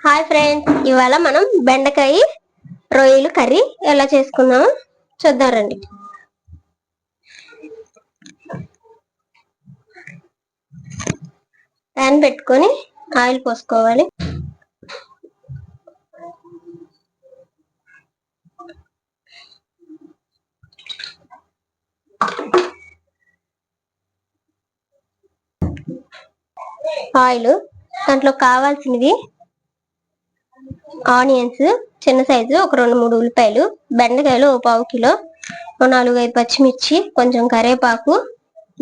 Hi friends, ఇవాళ మనం బెండకాయ రొయ్యలు కర్రీ ఎలా చేసుకుందామో చూద్దాం రండి. ప్యాన్ పెట్టుకొని ఆయిల్ పోసుకోవాలి. ఆయిల్ దాంట్లో కావాల్సినవి ఆనియన్స్ చిన్న సైజు ఒక 2-3 ఉల్లిపాయలు, బెండకాయలు ఒక 1/2 కిలో, 4-5 పచ్చిమిర్చి, కొంచెం కరివేపాకు,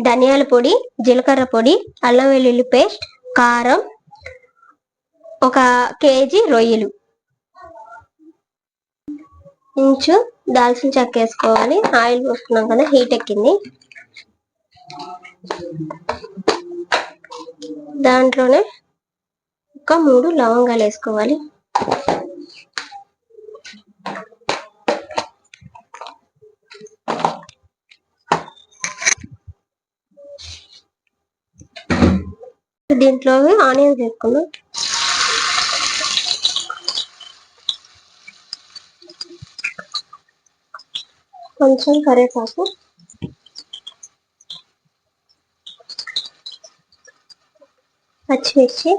ధనియాల పొడి, జీలకర్ర పొడి, అల్లం వెల్లుల్లి పేస్ట్, కారం, 1 కేజీ రొయ్యలు, ఇంచు దాల్చిన చెక్క వేసుకోవాలి. ఆయిల్ పోసుకున్నాం కదా, హీట్ ఎక్కింది. దాంట్లోనే ఒక 3 లవంగాలు వేసుకోవాలి. దీంట్లో ఆనియన్స్ వేసుకున్నాం. కొంచెం కరివేపాకు, పచ్చిమిర్చి,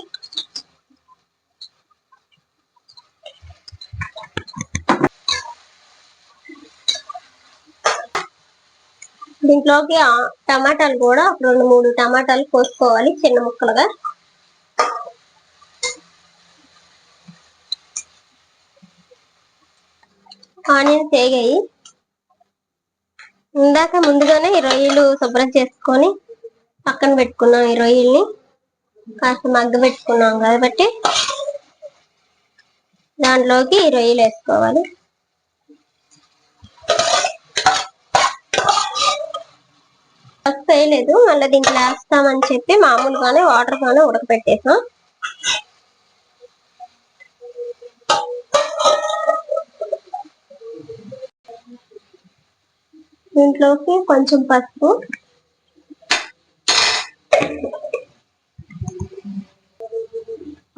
దీంట్లోకి టమాటాలు కూడా 2-3 టమాటాలు కోసుకోవాలి చిన్న ముక్కలుగా. ఆనియన్స్ వేగాయి. ఇందాక ముందుగానే ఈ రొయ్యలు శుభ్రం చేసుకొని పక్కన పెట్టుకున్నాం. ఈ రొయ్యల్ని కాస్త మగ్గ పెట్టుకున్నాం కాబట్టి దాంట్లోకి ఈ రొయ్యలు వేసుకోవాలి. పసుపు వేయలేదు, మళ్ళీ దీంట్లో వేస్తామని చెప్పి మామూలుగానే వాటర్ గానే ఉడకపెట్టేసాం. దీంట్లోకి కొంచెం పసుపు,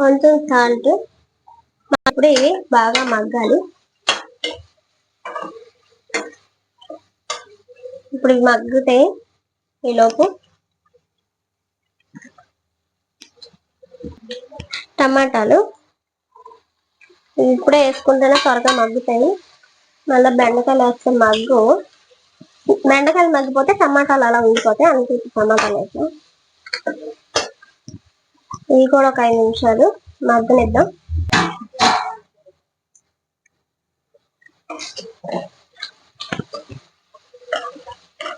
కొంచెం సాల్ట్. ఇప్పుడు ఇవి బాగా మగ్గాలి. ఇప్పుడు ఇవి మగ్గితే ఈలోపు టమాటాలు ఇప్పుడే వేసుకుంటేనే త్వరగా మగ్గుతాయి. మళ్ళీ బెండకాయలు వేస్తే బెండకాయలు మగ్గిపోతే టమాటాలు అలా ఉండిపోతాయి. అందుకే టమాటాలు వేస్తాం. ఇవి కూడా ఒక 5 నిమిషాలు మగ్గనిద్దాం.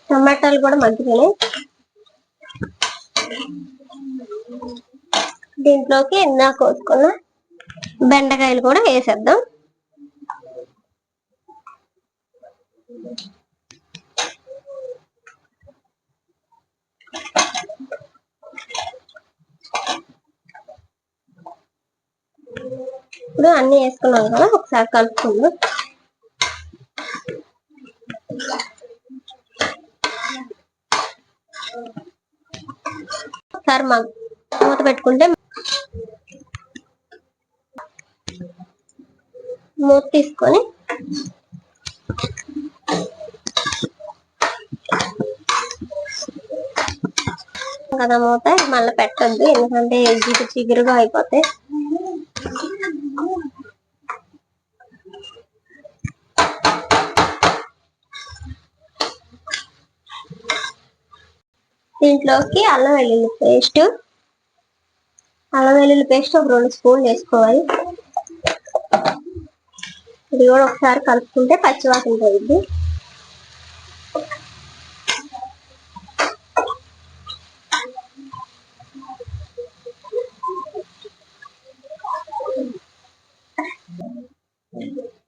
టమాటాలు కూడా మగ్గిపోయినాయి. దీంట్లోకి ఇందాక కోసుకున్న బెండకాయలు కూడా వేసేద్దాం. ఇప్పుడు అన్ని వేసుకున్నాం కదా, ఒకసారి కలుపుకుందాం. ఒకసారి మూత పెట్టుకుంటే మూత తీసుకొని కదా మూత మళ్ళీ పెట్టద్దు, ఎందుకంటే చిగురుగా అయిపోతాయి. దీంట్లోకి అల్లం వెల్లుల్లి పేస్ట్ ఒక 2 స్పూన్లు వేసుకోవాలి. ఇది కూడా ఒకసారి కలుపుకుంటే పచ్చివాసన పోయింది.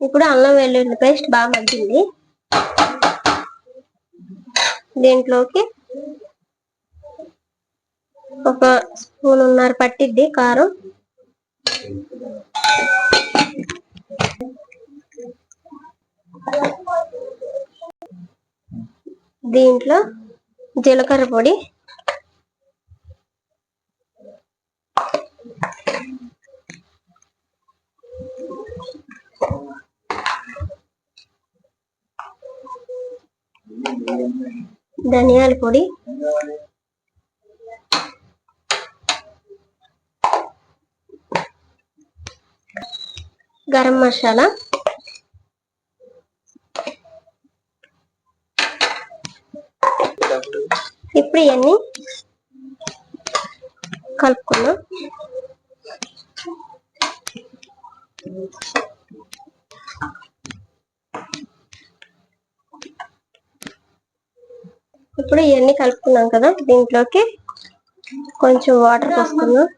ఇప్పుడు అల్లం వెల్లుల్లి పేస్ట్ బాగా మగ్గింది. దీంట్లోకి ఒక 1.5 స్పూన్ పట్టిద్ది కారం, దీంట్లో జీలకర్ర పొడి, ధనియాల పొడి, గరం మసాలా, ఇప్పుడు ఇవన్నీ కలుపుకున్నాం. ఇప్పుడు ఇవన్నీ కలుపుకున్నాం కదా, దీంట్లోకి కొంచెం వాటర్ పోసుకున్నాం.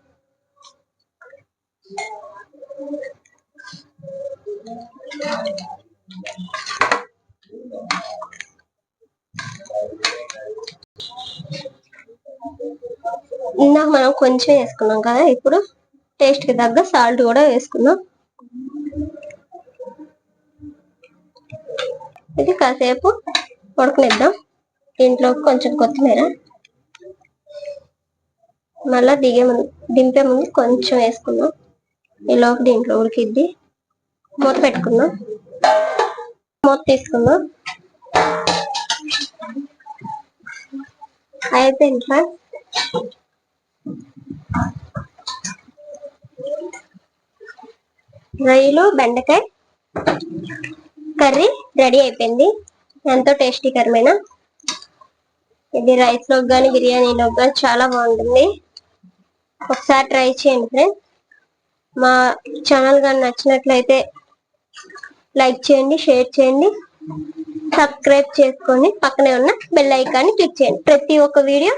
ఇందాక మనం కొంచెం వేసుకున్నాం కదా, ఇప్పుడు టేస్ట్ కి తగ్గ సాల్ట్ కూడా వేసుకున్నాం. ఇది కాసేపు ఉడకనిద్దాం. దీంట్లో కొంచెం కొత్తిమీర, మళ్ళా దింపే ముందు కొంచెం వేసుకున్నాం. ఈలోపు దీంట్లో ఉడికిద్ది. మూత పెట్టుకున్నాం. మూత తీసుకున్నాం. అయిపోయింది ఫ్రెండ్స్. రొయ్యలు బెండకాయ కర్రీ రెడీ అయిపోయింది. ఎంతో టేస్టీకరమైన, ఇది రైస్ లోకి కానీ బిర్యానీలోకి కానీ చాలా బాగుంటుంది. ఒకసారి ట్రై చేయండి ఫ్రెండ్స్. మా ఛానల్ కానీ నచ్చినట్లయితే లైక్ చేయండి, షేర్ చేయండి, సబ్స్క్రైబ్ చేసుకొని పక్కనే ఉన్న బెల్ ఐకాన్ని క్లిక్ చేయండి. ప్రతి ఒక్క వీడియో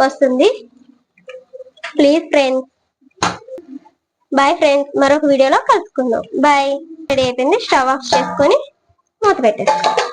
వస్తుంది. Please friends. Bye friends. మరొక వీడియోలో కలుసుకుందాం. బాయ్. రెడీ అయిపోయింది. స్టవ్ ఆఫ్ చేసుకొని మూత పెట్టేస్తాం.